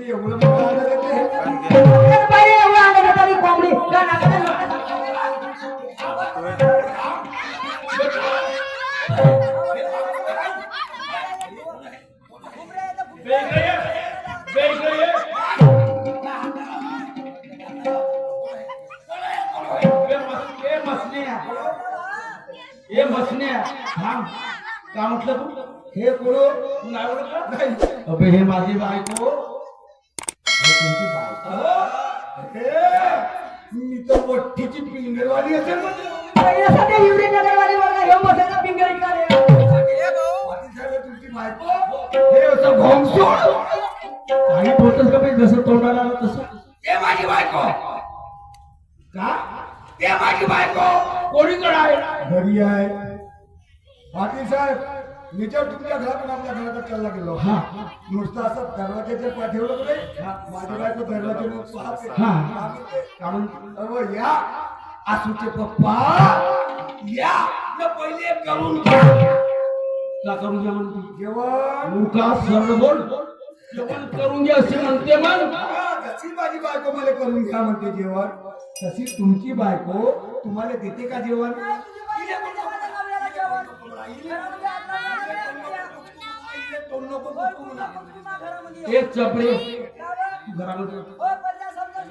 तुम्ही एवढं मोठं आनंद देते. बाई एवढं आनंद तरी कोंबडी का नाकाला हे बसण्या थांब का म्हटलं तू हे कोण तू नाही ओळखलं नाही. अबे हे माझी बायको हे तुमची बायको. हे, मी तर वट्टीची पिंगरवाली असेल म्हणजे. पहिल्यासाठी एवढी नगरवाली बघा हे मसाला पिंगरी का रे पाटील साहेब, तुमची बायको हे असं घोंगसोड. काही बोलतोस का बे जसं तोंडाला आलं तसं ते माझी बायको. का ते माझी बायको कोणीकडे आहे घरी आहे. पाटील साहेब, मी तर तुमच्या घरातून आपल्या घरात चालला गेलो. हा. नुसतं असं दरवाजाच्या पाठीवर कडे माझी बायको दरवाजावर पाहते. हा. आम्ही का म्हणते अहो या आसूचे पप्पा या न पहिले करून घ्या का करून घ्या म्हणते जेवण. मुका सरळ बोल जेवण करून घ्या असे म्हणते मग हा, जशी माझी बायको मला करून घ्या म्हणते जेवण, तशी तुमची बायको तुम्हाला देते का जेवण? एक चपडे घरामध्ये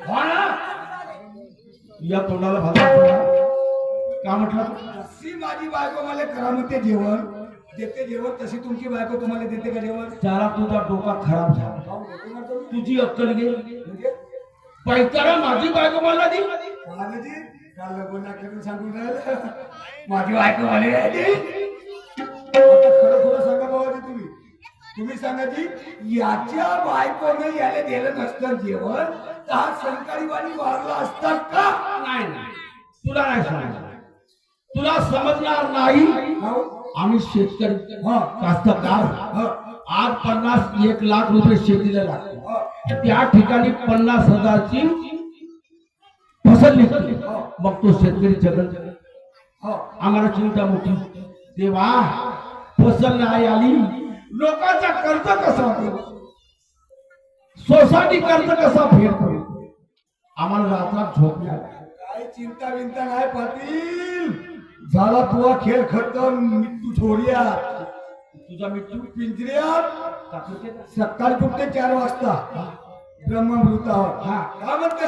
हो ना या तोंडाला भाता का म्हटलं जशी माझी बायको मला करा म्हणते जेवण देते जेवण, तशी तुमची बायको तुम्हाला देते का जेवण? त्याला तुझा डोका खराब झाला तुझी अक्कल गेली म्हणजे पैतारा माझी बायको मला दी महाराजी काल लग्न खेळून सांगून राहिलं माझी बायको आली आहे. आता खरं खरं सांगा बाबाजी, तुम्ही सांगा जी याच्या बायकोने याला दिलं नसतं जेवण तर हा संकाळी वाणी वारला असता का? नाही तुला नाही सांगायचं तुला समजणार नाही हो? आम्ही शेतकरी हा. कास्तकार हा. आज 50-1 लाख रुपये शेतीला लागतो हा. त्या ठिकाणी 50,000ची फसल निघते मग तो शेतकरी जगत हा. आम्हाला चिंता मोठी देवा फसल नाही आली लोकांचा कर्ज कसा फेडतो सोसायटी कर्ज कसा फेडतो आम्हाला रात्रात झोप नाही काय चिंता विंता नाही पाटील, झाला तुझा खेळ खतम. मृत्यू छोड्या तुझा मिठू पिंजऱ्यात सकाळी कुठे 4 वाजता ब्रह्ममृतावर. हा. काय म्हणते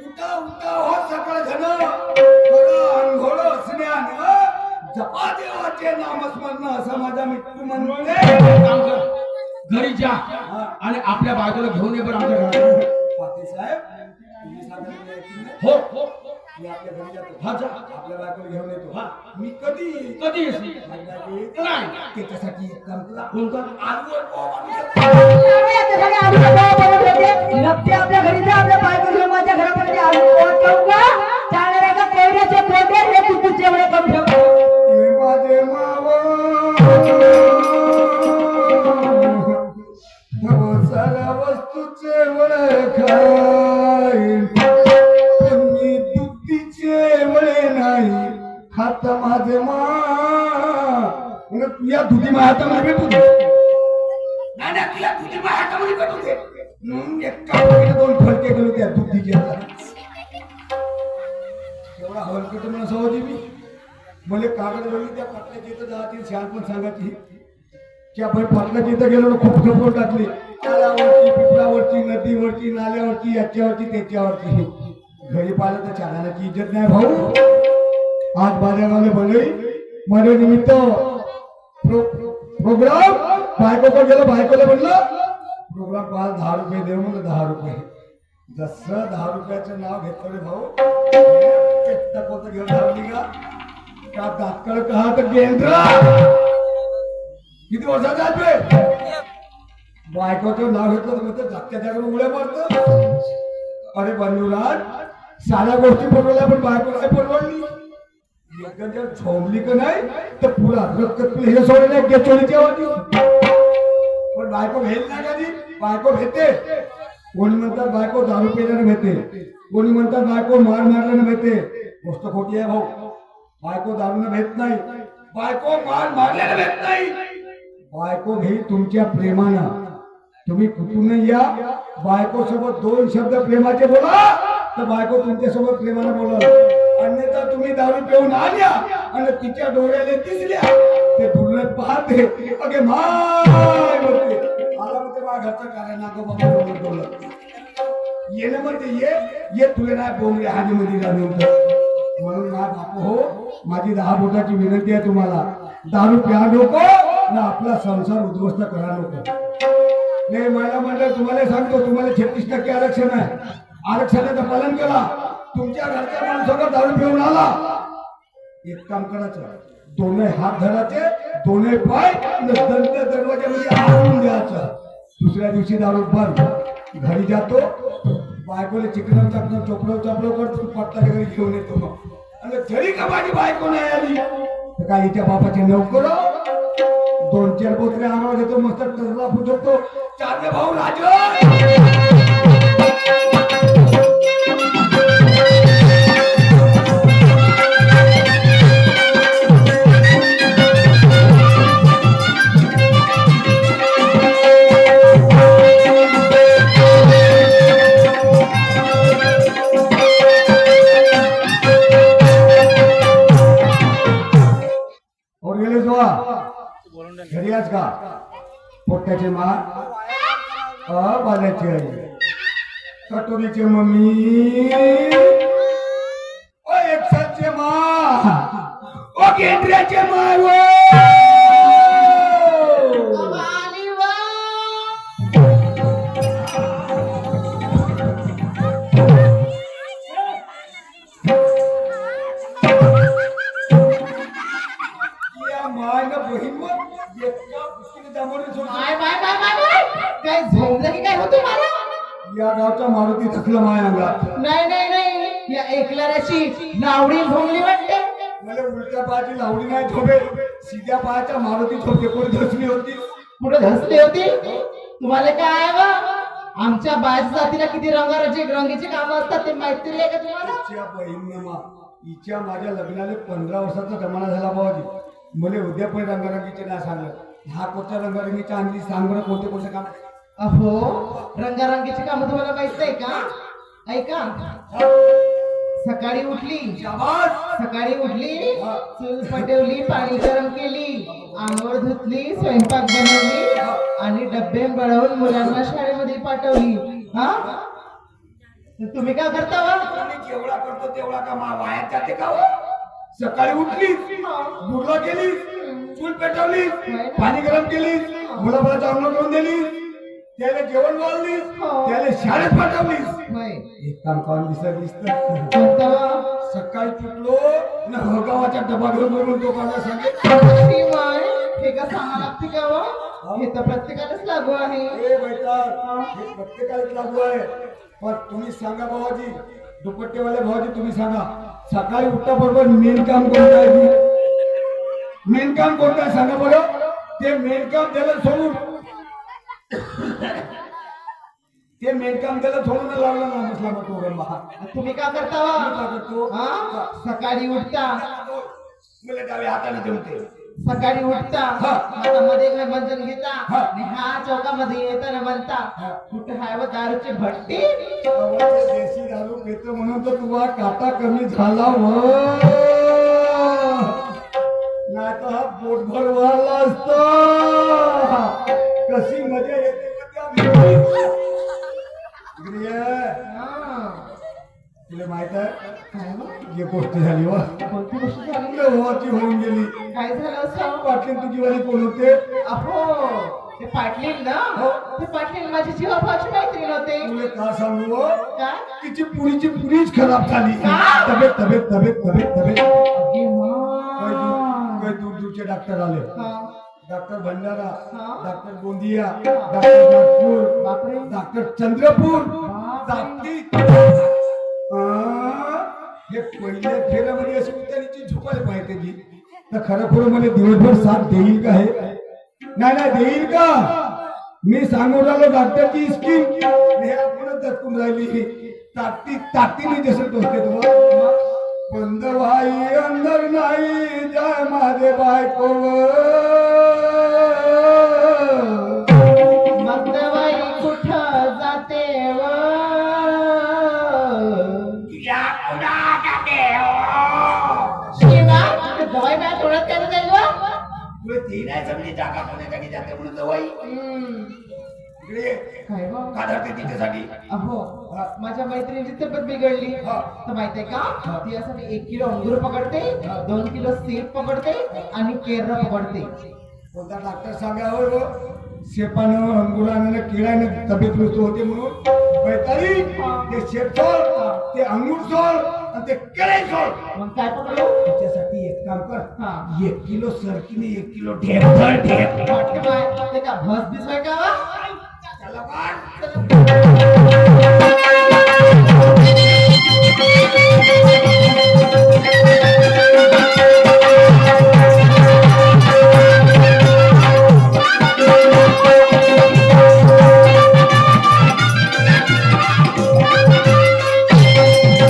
उठा उठा हो सकाळ झालं करा अंघोळ असण्यानं जपा देवाचे नामस्मरण असं माझा मित्र म्हणते. काम कर घरी जा आणि आपल्या बायकोला घेऊन ये बरं आमच्या घरात पाटील साहेब, तुम्ही सांगितलं नाही ऐकलं नाही? हो मी आपल्या घरी जातो. हा जा आपल्या बायकोला घेऊन येतो. हा. मी कधी कधी येशील? माझी बायको येते. नाही. त्याच्यासाठी एक काम करा. कोणता नक्की आपल्या घरी जा आपल्या बायको घेऊन माझ्या घरामध्ये आलू पोहोचवू का चालणार का केवढ्याचे पोटे हे तू जेवढे कमी ठेव हे माझे मावा साऱ्या वस्तूचे वळे खाईन पण मी दुधीचे वळे नाही खात माझे मा तुझ्या दुधी हातामध्ये भेटू दे. नाही तुझ्या दुधी हातामध्ये भेटू दे. एका वळीने 2 फलके गेलो त्या दुधीच्या एवढा हलकट म्हणून सवजी मी मला कागद वळली त्या पाटल्याची इथं जातील शहाणपण सांगायची त्या पाटल्याची इथं गेलो खूप खपवून टाकली तळ्यावरची पिपळावरची नदीवरची नाल्यावरची याच्यावरची त्याच्यावरची घरी पाहिलं तर चालायची इज्जत नाही भाऊ. आज बाजारवाले बनवली माझ्या निमित्त प्रोग्राम बायकोकडे गेलो बायकोला म्हणलं प्रोग्राम पाच 10 रुपये देऊ म्हणलं 10 रुपये. जसं 10 रुपयाचं नाव घेतलं रे भाऊ कोणतं घेऊन धावली का दातकळ कहा तर केंद्र किती वर्षाचा आहे बायकोचं नाव घेतलं तर म्हणतं जागत्या जागेवर उड्या मारतं. अरे बंधुराज साऱ्या गोष्टी परवडल्या पण बायको नाही परवडली. एकदा जर झोंबली का नाही तर पुरा रक्त हे सोडले गेचोळीच्या वाटी पण बायको भेट नाही कधी. बायको भेटते कोणी म्हणतात बायको दारू पिल्याने भेटते कोणी म्हणतात बायको मार मारल्याने भेटते. गोष्ट खोटी आहे भाऊ. बायको दारूने भेट नाही बायको मार मारल्याने भेट नाही. बायको घेईल तुमच्या प्रेमानं तुम्ही कुठूनही या, बायको सोबत 2 शब्द प्रेमाचे बोला तर बायको तुमच्या सोबत प्रेमाने बोलाल. अन्यथा तुम्ही दारू पिऊन आल्या आणि तिच्या डोळ्याला दिसल्या ते दुर्लभ पाहते अगे माय बोलते आला म्हणते बा घरचं काय नको बाबा बोलत येणं म्हणते ये तुला नाही बोंबले हानी मध्ये जाणून. म्हणून माझा बापू हो, माझी 10 बोटाची विनंती आहे तुम्हाला, दारू प्या नको ना आपला संसार उद्ध्वस्त करा नको. नाही महिला मंडळ तुम्हाला सांगतो, तुम्हाला 36% आरक्षण आहे, आरक्षणाचं पालन करा. तुमच्या घरच्या माणसाला दारू पिऊन आला, एक काम करायचं, दोन्ही हात धरायचे, दोन्ही पाय दरवाज्यामध्ये आणून द्यायचं. दुसऱ्या दिवशी दारू बंद, घरी जातो, बायकोले चिकन चाकणं चोपडव करतो, पटला घरी घेऊन येतो. आणि जरी का माझी बायको नाही आली तर काय हिच्या बापाचे नोकर 2-4 बोत्रे अंगावर देतो, मस्त टरला फुटवतो. 4 भाऊ राजा और गेले जोआ घरी आज का पोट्याचे मार बाल्याची आई कटोरीचे मम्मी ओ एकसाचे मार ओ गेंड्याचे मार ओ काय झोपलं की काय होतं मला? या गावचा मारुती थकलं माया अंगात. नाही या एकलाऱ्याची नावडी झोंबली वाटते. मला उलट्या पायाची लावडी नाही झोपे, सीध्या पायाच्या मारुती झोपे. कोणी धसली होती, कुठे धसली होती? तुम्हाला काय आहे बा? आमच्या बायस जातीला किती रंगीची कामं असतात ते माहिती आहे का तुम्हाला? तिच्या बहीण हिच्या माझ्या लग्नाला 15 वर्षाचा जमाना झाला बाबाजी. मला उद्या पण रंगरंगीचे नाही सांगलं. हा कोणत्या रंगरंगीच्या आणली सांग बरं, कोणते काम? अहो रंगारंगीची कामं तुम्हाला माहित आहे का? ऐका, सकाळी उठली, सकाळी उठली, चूल पेटवली, पाणी गरम केली, आंघोळ धुतली, स्वयंपाक बनवली आणि डब्बे बनवून मुलांना शाळेमध्ये पाठवली. हा तुम्ही काय करता वा? जेवढा करतो तेवढा का वायात जाते का? सकाळी उठली, गुरला केली, चूल पेटवली, पाणी गरम केली, मुलाबाळाचा अंघोळ करून दिली, त्याला जेवण वाढली, त्याला शाळेत पाठवलीस. एक काम काम विसरलीस तर सकाळी तुटलो ना गावाचा डबा घेऊन बोलून तो मला सांगेल हे का सांगा लागते का वा? हे तर प्रत्येकालाच लागू आहे. हे प्रत्येकालाच लागू आहे. पण तुम्ही सांगा भावाजी, दुपट्टेवाले भावाजी, तुम्ही सांगा, सकाळी उठता बरोबर मेन काम कोणतं आहे? मेन काम कोणतं आहे सांगा बरं? ते मेन काम त्याला सोडून ते मेन काम त्याला सोडून लावलं ना नसला मग तो गंबा. तुम्ही काय करता वा? सकाळी उठता, मला डाव्या हाताने जमते. सकाळी उठता, हातामध्ये मंजन घेता, हा चौकामध्ये येताना म्हणता कुठे हाय व दारूची भट्टी? देशी दारू पेतो म्हणून तर तुझा काटा कमी झाला व नाही तर हा पोटभर वाढला असता. कशी मजा येते तुला माहित आहे जे गोष्ट झाली वा? कोणती गोष्ट झाली? होती होऊन गेली. काय झालं असं? पाटील तुझी वाली कोण होते? अहो ते पाटील ना, ते पाटील माझी जीवाभावाची मैत्रीण होते. तुला का सांगू व? काय? तिची पुरीची पुरीच खराब झाली. तब्येत तब्येत तब्येत तब्येत तब्येत काही दूरचे डॉक्टर आले. Doctor Bhandara, doctor Gondia, doctor Nagpur, doctor Chandrapur, हे पहिल्या फेऱ्यामध्ये अशी उद्यानीची झोपायला पाहिजे जी. तर खरं खरं मला दिवसभर साथ देईल का? हे नाही देईल का? मी सांगून राहिलो डॉक्टरची स्कीम पुढे दटकून राहिली. ताकदीने जसं टोचते तुम्हाला बंद भाई अंदर नाही जाय माझे बायको मग बाई ते नाही समजे जागा कोण्या जागी जाते म्हणून जवाई इकडे ये. काय बा? का धरते तिच्यासाठी अहो माझ्या मैत्रिणीची तब्येत बिघडली तर माहितीये का ती यासाठी 1 किलो अंगूर पकडते 2 किलो सेब पकडते आणि केरळ पकडते. कोणता डॉक्टर सांगावं शेपानं अंगुरानं किळानं तब्येत दुरुस्त होते म्हणून बैतारी ते शेप सोड ते अंगूर सोड आणि ते केळे सोड. मग काय पकडलो त्याच्यासाठी एक काम कर हा 1 किलो सरकीने 1 किलो ढेप धर ढेप वाटतं काय ते का भस दिसवाय का त्याला बाण.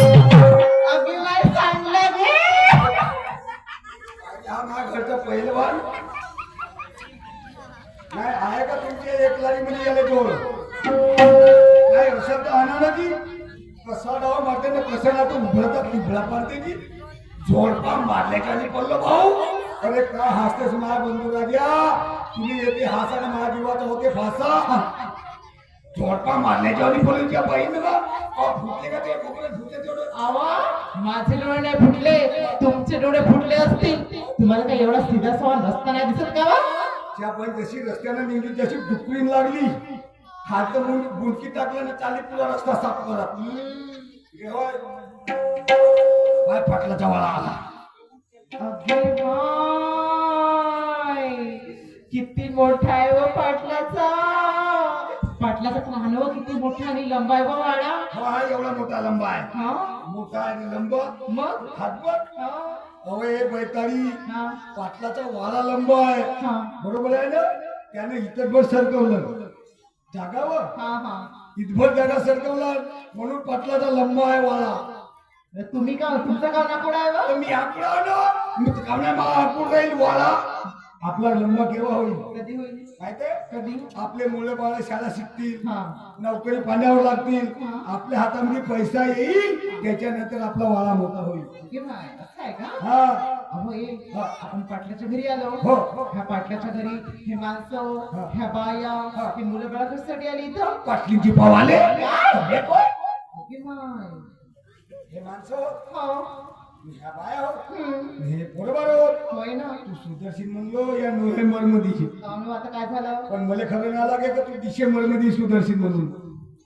अभिमान चांगलं घे. हा माझ्या घरचा पहिलवान नाही आहे का तुमच्या एक लारी मध्ये गेले जोड नाही असं तर आणा ना की कसा डाव मारते ना कसं ना तो उभळता पिभळा पाडते की जोडपा मारल्याच्या आधी पडलो भाऊ. अरे का हसतेस माझ्या बंधू राजा तुम्ही येते हासाने माझ्या जीवाचा होते फासा जोडपा मारल्याच्या आधी पडलो त्या बाईनं का फुटले का ते कोकणात फुटले तेवढं आवा माझे डोळे नाही फुटले तुमचे डोळे फुटले असतील. तुम्हाला काही एवढा सीधा सवाल रस्ता नाही दिसत का वा? त्या पण जशी रस्त्यानं निघली तशी डुकरीन लागली हात बुडकी टाकलं ना चाली तुला रस्ता साफ करत काय फाटलाचा वाळा आला. अगे बाय किती मोठा आहे व पाटलाचा लहान व किती मोठा आणि लंबा आहे व वाडा. हा एवढा मोठा लंबा आहे हा मोठा आणि लंब मग हातभर हा, अवे बैताळी हा, पाटलाचा वाळा लंबा आहे हा, बरोबर आहे ना त्याने इतभर सरकवलं जागावर हा, हा. इतभर जागा सरकवला म्हणून पाटलाचा लंबा आहे वाळा. तुम्ही का तुमचं गाव नाकोडा आहे व? तर मी आकडे आलो मी तर कामण्या मला आकूड राहील वाळा आपला लंबा केव्हा होईल कधी होईल माहितीये कधी आपले मुलं बाळ शाळा शिकतील हा नोकरी पाण्यावर लागतील आपल्या हातामध्ये पैसा येईल त्याच्यानंतर आपला वाळा मोठा होईल. अगे बाय असं आहे का हा अहो आपण पाटलाच्या घरी आलो हो. ह्या पाटलाच्या घरी हे माणसं ह्या बाया हे मुलं बाळा कशासाठी आली इथं पाटलींची पावाले अगे बाय हे माणसं हो ह्या बाया हो हम्म. हे बरोबर हो होय ना तू सुदर्शन म्हणलो या नोव्हेंबर मध्ये अहो, आता काय झालं पण मला खरं नाही लागे का तू डिसेंबर मध्ये सुदर्शन म्हणून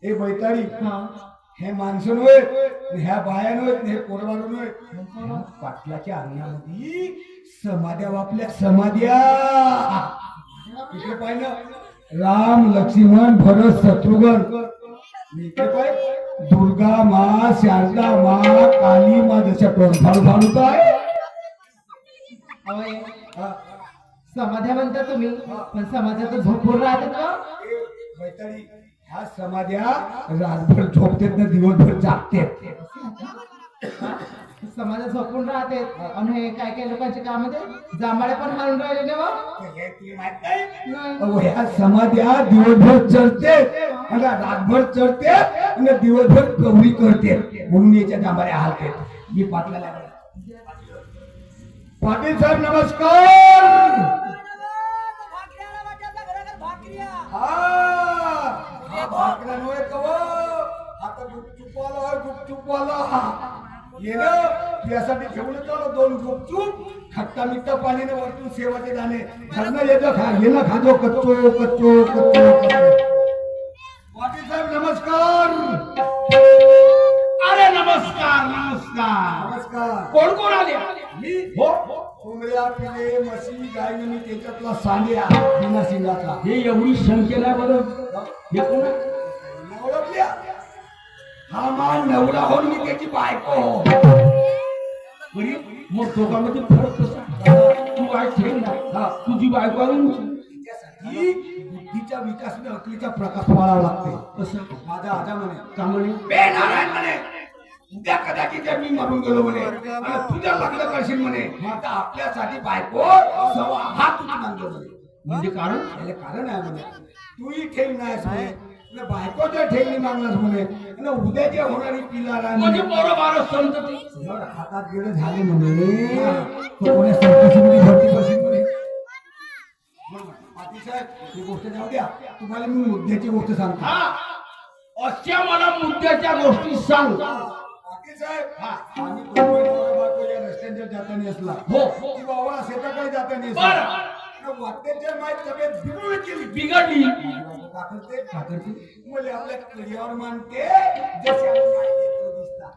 हे बैतारी हा हे माणसं नव्हे ह्या बाया नव्हे हे पोरबार नव्हे पाटलाच्या अंगणामध्ये समाध्या वापल्या समाध्या इकडे पाय ना राम लक्ष्मण भरत शत्रुघ्न इकडे पाय दुर्गा मा शारदा मा काली मा जशा फाडू फाडू काय होय समाध्या म्हणता तुम्ही पण समाध्या तर झोपून राहतात का बैतारी ह्या समाध्या रातभर झोपतेत ना दिवसभर जागतेत. समाजा झोपून राहते आणि हे काय काय लोकांच्या कामध्ये जांभळ्या पण हाणून राहिले ना वा? हे तुला माहित नाही नाही. अहो, ह्या समाध्या दिवसभर चढते आणि रातभर चढते आणि दिवसभर गौरी करते म्हणून याच्या जांभळ्या हालते. मी पाटलाला पाटील साहेब नमस्कार. हा भाकऱ्या नव्हे कव आता गुपचूप वाला ये ना यासाठी घेऊन चालो 2 गुपचूप खट्टा मिठ्ठा पाणीने वरतून सेवाचे दाणे घरनं येतो खा ये ना खाजो कच्चो कच्चो कच्चो पाटील साहेब नमस्कार. अरे नमस्कार नमस्कार नमस्कार. कोण कोण आले मी हो कोंबड्या पिले म्हशी गाय मी त्याच्यातला सांड्या बिना सिंगातला हे एवढी संख्या आहे बरं हे कोण आहे? ओळखल्या हा मान नवरा होऊन मी त्याची बायको हो. बरी मग दोघांमध्ये फरक कसा तू काय ठेव ना तुझी बायको आहे ना? त्यासाठी बुद्धीच्या विकासाने अकलीचा प्रकाश वाढावा लागते. कसं माझा आजा म्हणे का म्हणे बे नारायण म्हणे उद्या कदाचित मी मरून गेलो म्हणे आणि तुझ्या लग्न करशील म्हणे आता आपल्यासाठी बायको सवा हात उचलून म्हणे. म्हणजे कारण याला कारण आहे म्हणे तूही ठेव नाहीस म्हणे आणि बायको जर ठेवली मागलास म्हणे आणि उद्या जे होणारी पिलार आहे म्हणजे म्हणे, बरोबर समजते जर हातात गेलं झाले म्हणे तो कोण्या संतोषीमध्ये भरती करशील म्हणे साहेब ही गोष्ट जाऊ द्या, तुम्हाला मी मुद्द्याची गोष्ट सांगतो. हा अशा मला मुद्द्याच्या गोष्टी सांग. पाटील साहेब आम्ही दोघं नवरा बायको या रस्त्यांच्या जाताना असला हो ती बाबा शेताकडे जाताना बरं. असला वाटेच्या माहीत तब्येत बिघडून गेली. बिघडली का करते मुले आपल्या करियावर मानते जसे आपण माहिती दिसतात.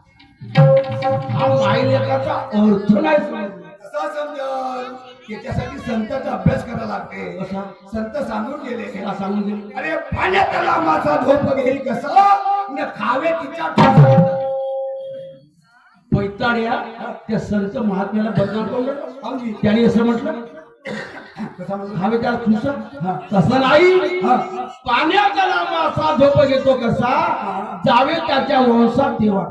हा मायलेकाचा अर्थ नाही समजला. कसा समजल त्याच्यासाठी संतांचा अभ्यास करावा लागते. कसा? संत सांगून गेले त्याला सांगून दे. अरे पाण्यात आला माझा झोप घेईल कसं न खावे तिच्या ठोसा. पैताड्या त्या संत महात्म्याला बदनाम करून समजी त्याने असं म्हटलं कसा म्हणतो? हवे त्याला खुश तसं नाही. पाण्यात आला मासा झोप घेतो कसा जावे त्याच्या वंशात देवा.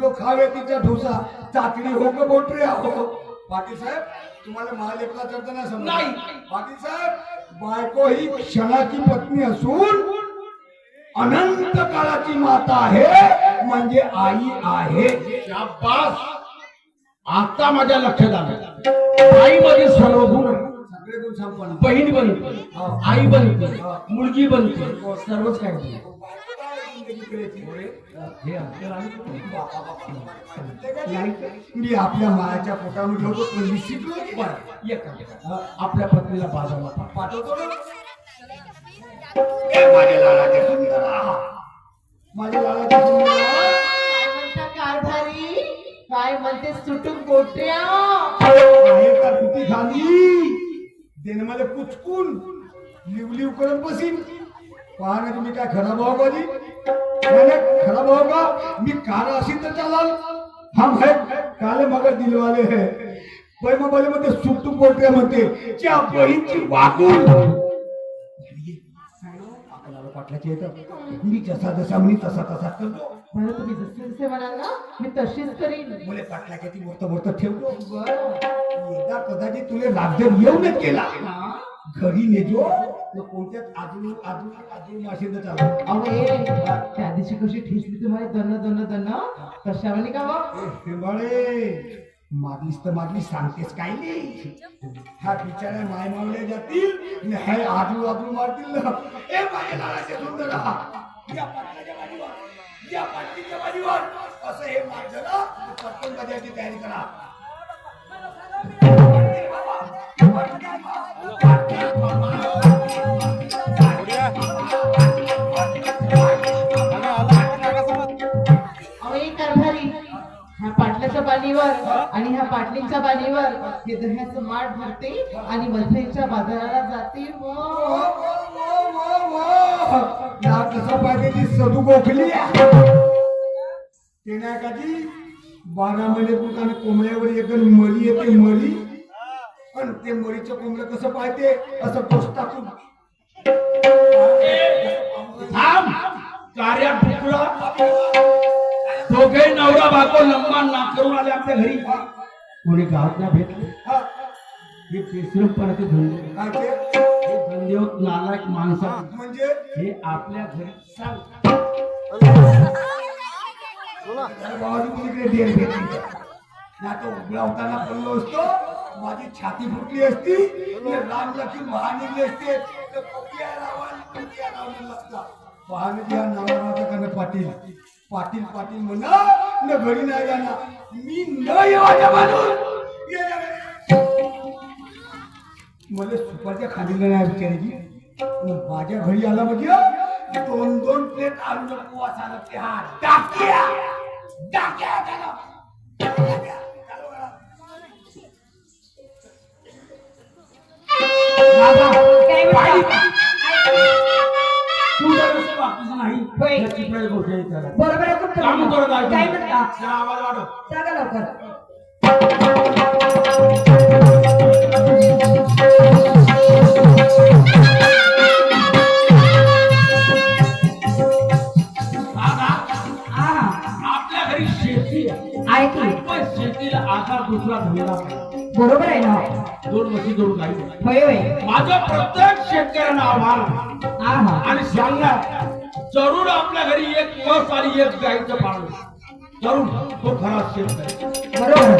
लोक खावे तिच्या ठोसा चाचणी हो ग बोटरे हो. पाटील साहेब तुम्हाला महालेखला चर्चा समज नाही. पाटील साहेब बायको ही क्षणाची पत्नी असून अनंत काळाची माता आहे म्हणजे आई आहे. शाबास. आता माझ्या लक्षात आलं आई मध्ये सर्व गुण आहे. सगळे गुण संपन्न. बहीण बनते आई बनते मुलगी बनते सर्वच काय बनते. हे आपल्याला आलं कुठून? मी आपल्या मायाच्या पोटामध्ये होतो पण मी शिकलो की बरं, एक काम. आपल्या पत्नीला बाजारला पाठवतो ना. ए, माझ्या लालाच्या सुंदरा, माझ्या लालाच्या सुंदरा. काय म्हणता कारभारी? काय म्हणते सुटून गोट्या? आहे का किती खाली देणं मला कुचकून लिव करत बसीन. पहा ना तुम्ही काय खराब आहो का जी? नाही खराब आहो का? मी कार अशी तर चालाल. हम है काले मगर दिलवाले है. पण मग बोले म्हणते सुटू गोट्या म्हणते च्या बहीणची वागून आपल्याला पाटलाची येतं. मी जसा जसा मी तसा तसा करतो. मला तुम्ही जसे जसे म्हणाल ना मी तशीच करीन. मुले पाटलाच्या ती वरत ठेवतो. बरं. एकदा कदाचित तुले राज्यात येऊनच केला हा? घरी नेजो तर कोणत्याच अजून अजून अजून माशिंद चालू. अरे त्या दिवशी कशी ठेचली तुम्हाला दन तशावानी का मग? हिंबाळे मागलीस तर मागली सांगतेस काय नाही. हा बिचारा माय मावले जातील हाय आजू आजू मारतील ना. ए माझ्या लालाचे सुंदर या पाटलाच्या बाजूवर या पाटलीच्या बाजूवर असं हे मार झालं पटकन बजायची तयारी करा. अहो कारभारी ह्या पाटलाच्या बाणीवर आणि ह्या पाटलींच्या बाणीवर हे दह्याचं माठ भरते आणि मध्येच्या बाजाराला जाते. या कसं पाहिजे ती सदू गोखली ते नाही का जी 12 महिने पुढे कोंबड्यावर एक मरी येते मरी आणि ते मरीचं कोंबडं कसं पाहिजे असं टोच टाकून थांब कार्या टुकड़ा दोघे नवरा बायको लंबा नाक करून आले आपल्या घरी. कोणी गावात ना भेटले हे बेसरमपणाचे धंदे. काय ते? हे धंदे होत नालायक माणसा. म्हणजे हे आपल्या घरी सांग. बाबाजी कुणीकडे देर भेटली ना तो उभ्या होताना पडलो असतो माझी छाती फुटली असती राम लक्ष्मी महानिगले असते तर पपिया रावण असता. महानदी हा नावाचा कारण पाटील पाटील पाटील म्हणा न घरी नाही जाणार मी न येवाच्या बाजून मला सुपाच्या खालीला नाही विचारायची. माझ्या घरी आला म्हणजे 2-2 प्लेट आलू नको असा ते हा टाक्या टाक्या त्याला होय. बरोबर आहे तुमचं काम म्हणणं. करत आहे. काय म्हणता? जरा आवाज वाढव. सांगा लवकर. दादा, हा आपल्या घरी शेती आहे. आहे की पण शेतीला आधार दुसरा धरला पाहिजे. बरोबर आहे ना? 2 म्हशी 2 गाई. होय होय. माझं प्रत्येक शेतकऱ्यांना आव्हान आहे. हा हा आणि सांगणार जरूर आपल्या घरी एक म्हस आणि एक गाईचं पाळणं जरूर तो खरा शेतकरी. बरोबर.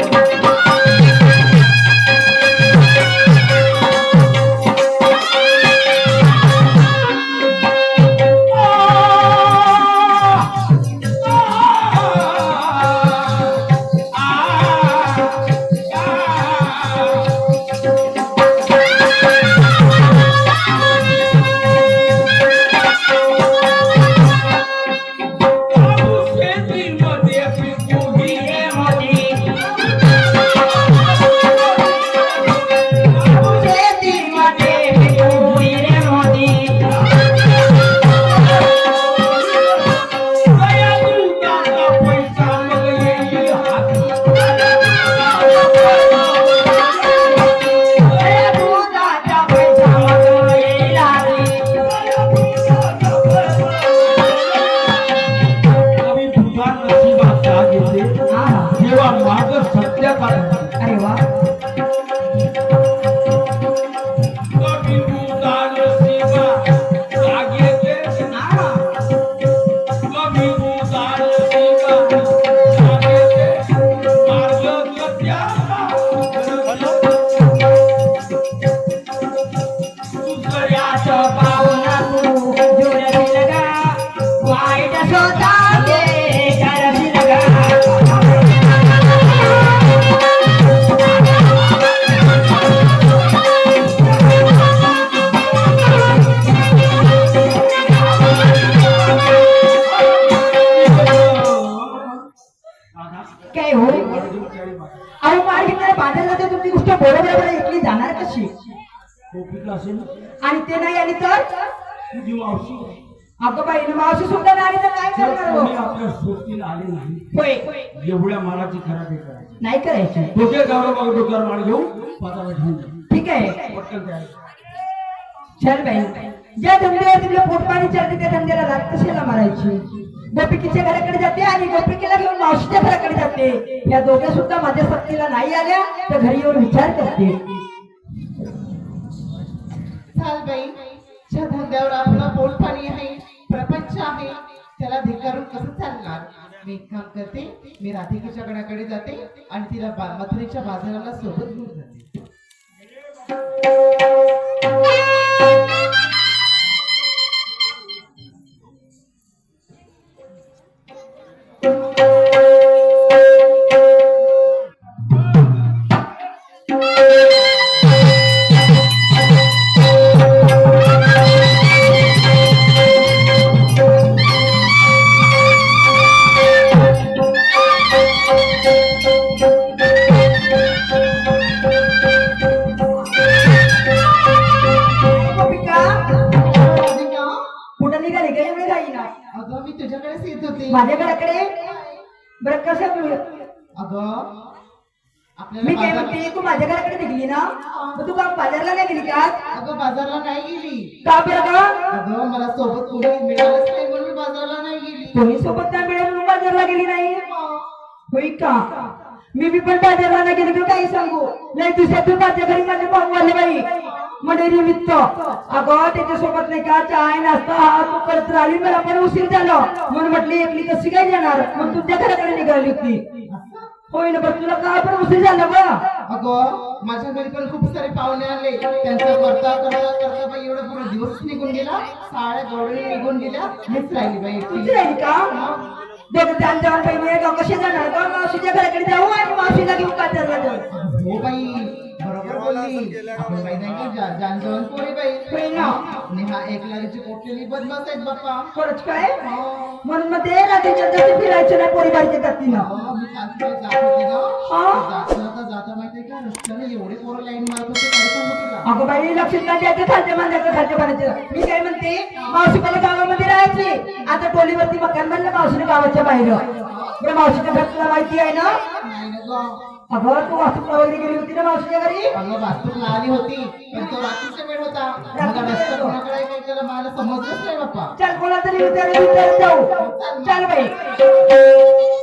ते नाही आली तर तुझी मावशी अगं बाई मावशी सुद्धा नाही आली तर काय जर करणार कोणी हो? आपल्या सोबतीला आले नाही होय एवढ्या मालाची खराबी करायची नाही करायची दोघे गावोगाव डोक्यावर माल घेऊन पातावर घेऊन जा. ठीक आहे पटकन तयार. चल बाई ज्या धंद्यावर तुला पोटपाणी चालते त्या धंद्याला लात कशाला मारायची गोपिकीच्या घराकडे जाते आणि गोपिकेला घेऊन मावशीच्या घराकडे जाते या दोघ्या सुद्धा माझ्या सक्तीला नाही आल्या तर घरी येऊन विचार करते चाल बाई ज्या धंद्यावर आपलं पोटपाणी आहे प्रपंच आहे त्याला धिक्कारून कसं चालणार मी एक काम करते मी राधिकेच्या गडाकडे जाते आणि तिला मथुरेच्या बाजाराला सोबत घेऊन जाते गोपिका राधिका, कुठं निघाली का एवढी घाई ना अगं मी तुझ्याकडेच येत होते माझ्या घराकडे बरं कसं अगं मी काय आपल्याला म्हणते तू माझ्या घराकडे निघली ना मग तू का बाजारला नाही गेली का अगं बाजारला नाही गेली का बरं का अगं मला सोबत कोणी मिळालंच नाही म्हणून मी बाजारला नाही गेली कोणी सोबत नाही मिळेल म्हणून बाजारला गेली नाही होई का मी पण बाजारला नाही गेली काही सांगू नाही दुसऱ्या तू माझ्या घरी माझे भाऊ आले बाई म्हणजे निमित्त अगं त्याच्यासोबत नाही का चाय नाश्ता हा तू करत राहिली मला पण उशीर झाला म्हणून म्हटली एकली कशी काय जाणार मग तुझ्या घराकडे निघाली होती होय ना बरं तुला का पण उशीर झाला बा अगं माझ्या घरी पण खूप सारे पाहुणे आले त्यांचा करता करता करता बाई एवढा पूर्ण दिवस निघून गेला साड्या गवळी निघून गेल्या मीच राहिली बाई एकटी. तुझी राहिली का दोघं जाण जाऊन बहिणी आहे का कसे जाणार का मावशीच्या घराकडे जाऊ आणि मावशीला घेऊन बाजारला जाऊ हो बाई बरोबर बोलली आपण बाई नाही का जान जेवण पोरी बाई होय ना. नेहा एक लारीची पोटलेली बदमाश आहेत बाप्पा खरंच काय म्हणून मग ते रात्रीच्या जाती फिरायचं नाही पोरी बारीच्या जातीनं मी कालच्या जात होते ना हा? जाता माहितीये का रस्त्याने एवढे पोरं लाईन मारत होते काय सांगू तुला अगं बाई लक्षात नाही द्यायचं खालच्या बांधायचं खालच्या बांधायचं मी काय म्हणते मावशी मला गावामध्ये राहायची आता टोलीवरती मकान बांधलं मावशीने गावाच्या बाहेर बरं मावशीच्या घर तुला माहिती आहे ना नाही ना गं. अगं तू वास्तूला वगैरे गेली होती ना मावशीच्या घरी अगं वास्तूला आली होती पण तो रात्रीचा वेळ होता मला रस्ता कोणाकडे काय केलं मला समजलंच नाही बाप्पा चल कोणा तरी विचार जाऊ चल बाई